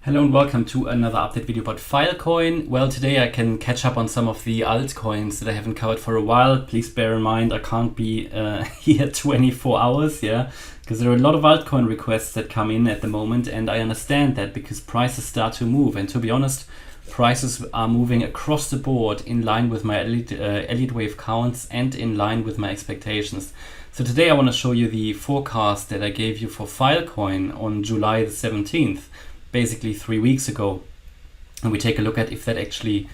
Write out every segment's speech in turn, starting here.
Hello and welcome to another update video about Filecoin. Well, today I can catch up on some of the altcoins that I haven't covered for a while. Please bear in mind I can't be here 24 hours, because there are a lot of altcoin requests that come in at the moment, and I understand that because prices start to move. And to be honest, prices are moving across the board in line with my Elliott Wave counts and in line with my expectations. So today I want to show you the forecast that I gave you for Filecoin on July the 17th. Basically 3 weeks ago, and we take a look at if that actually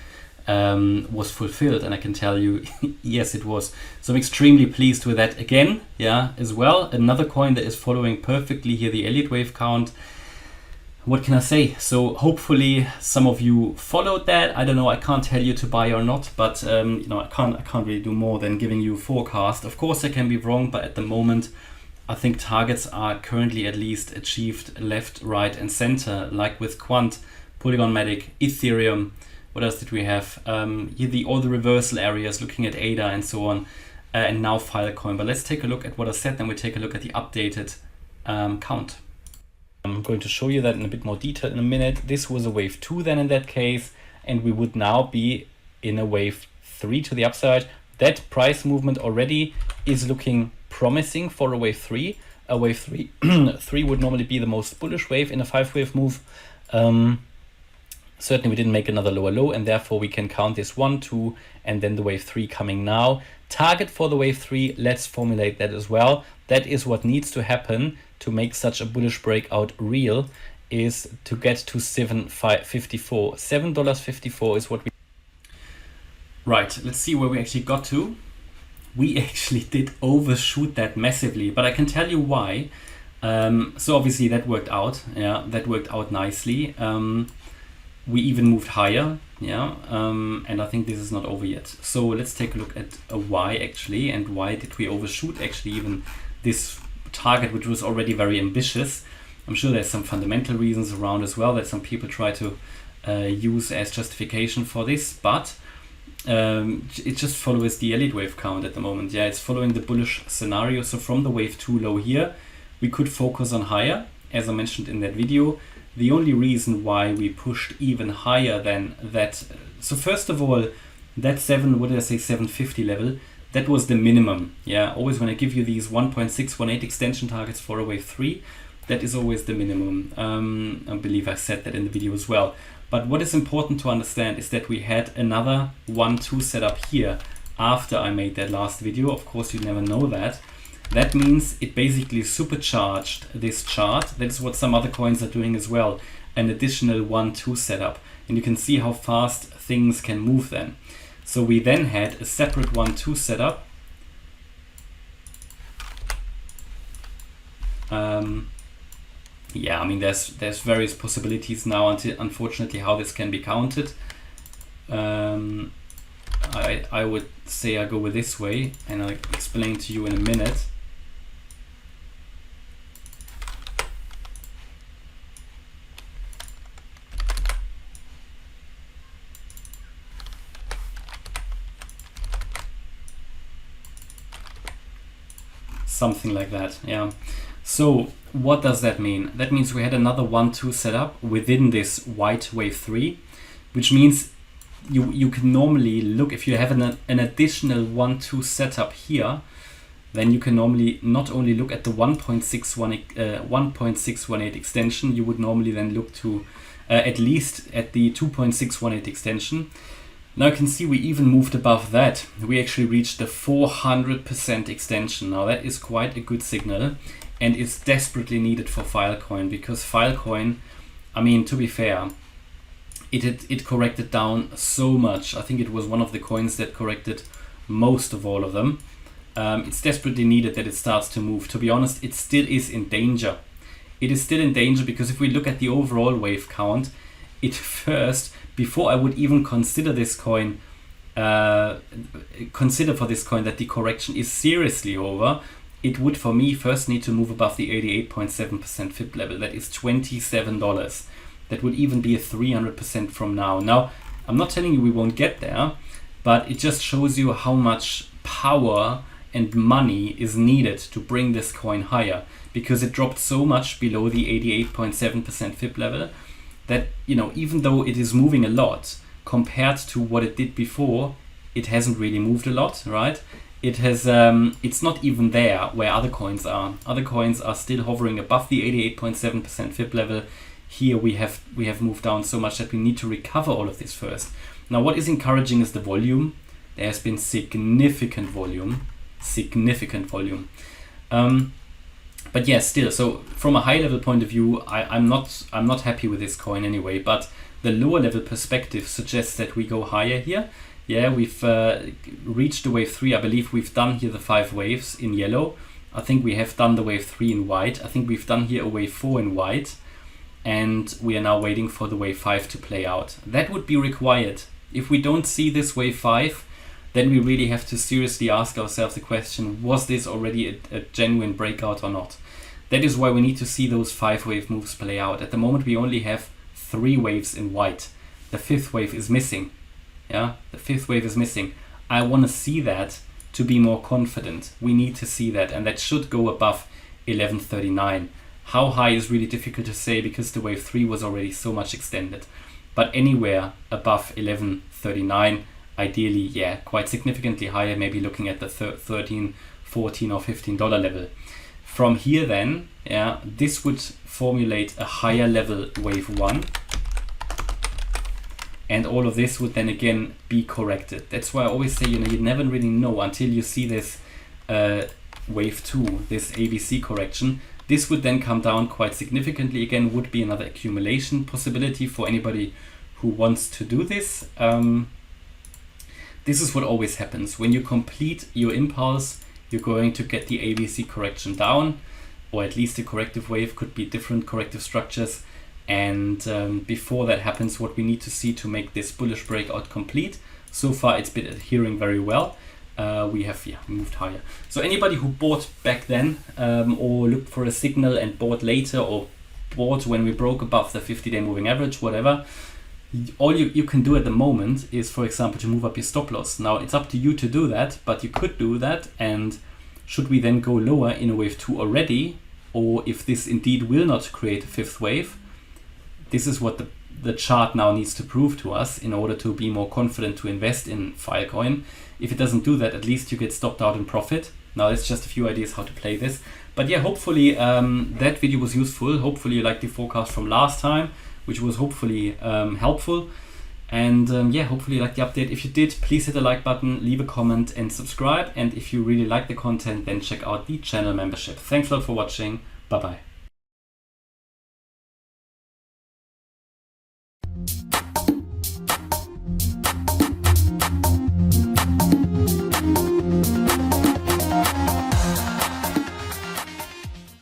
was fulfilled, and I can tell you yes, it was. So I'm extremely pleased with that again, as well. Another coin that is following perfectly here the Elliott Wave count. What can I say? So hopefully some of you followed that. I don't know, I can't tell you to buy or not, but I can't really do more than giving you a forecast. Of course I can be wrong, but at the moment I think targets are currently at least achieved left, right, and center, like with Quant, Polygon Matic, Ethereum. What else did we have? Here all the reversal areas, looking at ADA and so on, and now Filecoin. But let's take a look at what I said, then we take a look at the updated count. I'm going to show you that in a bit more detail in a minute. This was a wave 2 then in that case, and we would now be in a wave 3 to the upside. That price movement already is looking promising for a wave 3. A wave 3 3 would normally be the most bullish wave in a 5-wave move. Certainly we didn't make another lower low, and therefore we can count this 1, 2, and then the wave 3 coming now. Target for the wave 3, let's formulate that as well. That is what needs to happen to make such a bullish breakout real, is to get to $7.54. $7.54 is what we... Right, let's see where we actually got to. We actually did overshoot that massively, but I can tell you why. So obviously that worked out. That worked out nicely. We even moved higher. And I think this is not over yet. So let's take a look at why actually, and why did we overshoot actually even this target, which was already very ambitious. I'm sure there's some fundamental reasons around as well that some people try to use as justification for this, but it just follows the Elliott Wave count at the moment. It's following the bullish scenario. So from the wave 2 low here, we could focus on higher, as I mentioned in that video. The only reason why we pushed even higher than that, so first of all, that 750 level, that was the minimum. Always when I give you these 1.618 extension targets for a wave 3, that is always the minimum. I believe I said that in the video as well. But what is important to understand is that we had another 1-2 setup here after I made that last video. Of course, you never know that. That means it basically supercharged this chart. That's what some other coins are doing as well. An additional 1-2 setup. And you can see how fast things can move then. So we then had a separate 1-2 setup. I mean, there's various possibilities now, unfortunately, how this can be counted. I would say I go with this way, and I'll explain to you in a minute. Something like that, So what does that mean? That means we had another 1-2 setup within this white wave 3, which means you can normally look, if you have an additional 1-2 setup here, then you can normally not only look at the 1.618 extension, you would normally then look to at least at the 2.618 extension. Now you can see we even moved above that. We actually reached the 400% extension. Now that is quite a good signal, and it's desperately needed for Filecoin, because Filecoin, I mean, to be fair, it corrected down so much. I think it was one of the coins that corrected most of all of them. It's desperately needed that it starts to move. To be honest, it still is in danger. It is still in danger because if we look at the overall wave count, it first, before I would even consider this coin, for this coin that the correction is seriously over, it would for me first need to move above the 88.7% FIB level. That is $27. That would even be a 300% from now. Now, I'm not telling you we won't get there, but it just shows you how much power and money is needed to bring this coin higher, because it dropped so much below the 88.7% FIB level that, you know, even though it is moving a lot compared to what it did before, it hasn't really moved a lot, right? It has, it's not even there where other coins are. Other coins are still hovering above the 88.7% FIB level. Here we have moved down so much that we need to recover all of this first. Now, what is encouraging is the volume. There has been significant volume. But yeah, still, so from a high level point of view, I'm not happy with this coin anyway, but the lower level perspective suggests that we go higher here. Yeah, we've reached the wave 3. I believe we've done here the 5 waves in yellow. I think we have done the wave 3 in white. I think we've done here a wave 4 in white. And we are now waiting for the wave 5 to play out. That would be required. If we don't see this wave 5, then we really have to seriously ask ourselves the question, was this already a genuine breakout or not? That is why we need to see those 5 wave moves play out. At the moment we only have 3 waves in white. The 5th wave is missing. Yeah, the 5th wave is missing. I want to see that to be more confident. We need to see that, and that should go above 1139. How high is really difficult to say because the wave 3 was already so much extended. But anywhere above 1139, ideally, yeah, quite significantly higher, maybe looking at the 13, 14 or $15 level. From here then, yeah, this would formulate a higher level wave 1. And all of this would then again be corrected. That's why I always say, you know, you never really know until you see this wave 2, this ABC correction. This would then come down quite significantly. Again, would be another accumulation possibility for anybody who wants to do this. This is what always happens. When you complete your impulse, you're going to get the ABC correction down, or at least a corrective wave, could be different corrective structures. And before that happens, what we need to see to make this bullish breakout complete. So far, it's been adhering very well. We have moved higher. So anybody who bought back then or looked for a signal and bought later, or bought when we broke above the 50-day moving average, whatever, all you can do at the moment is, for example, to move up your stop loss. Now it's up to you to do that, but you could do that. And should we then go lower in a wave 2 already, or if this indeed will not create a 5th wave, this is what the chart now needs to prove to us in order to be more confident to invest in Filecoin. If it doesn't do that, at least you get stopped out in profit. Now that's just a few ideas how to play this. But yeah, hopefully that video was useful. Hopefully you liked the forecast from last time, which was hopefully helpful. And yeah, hopefully you liked the update. If you did, please hit the like button, leave a comment and subscribe. And if you really like the content, then check out the channel membership. Thanks a lot for watching. Bye-bye.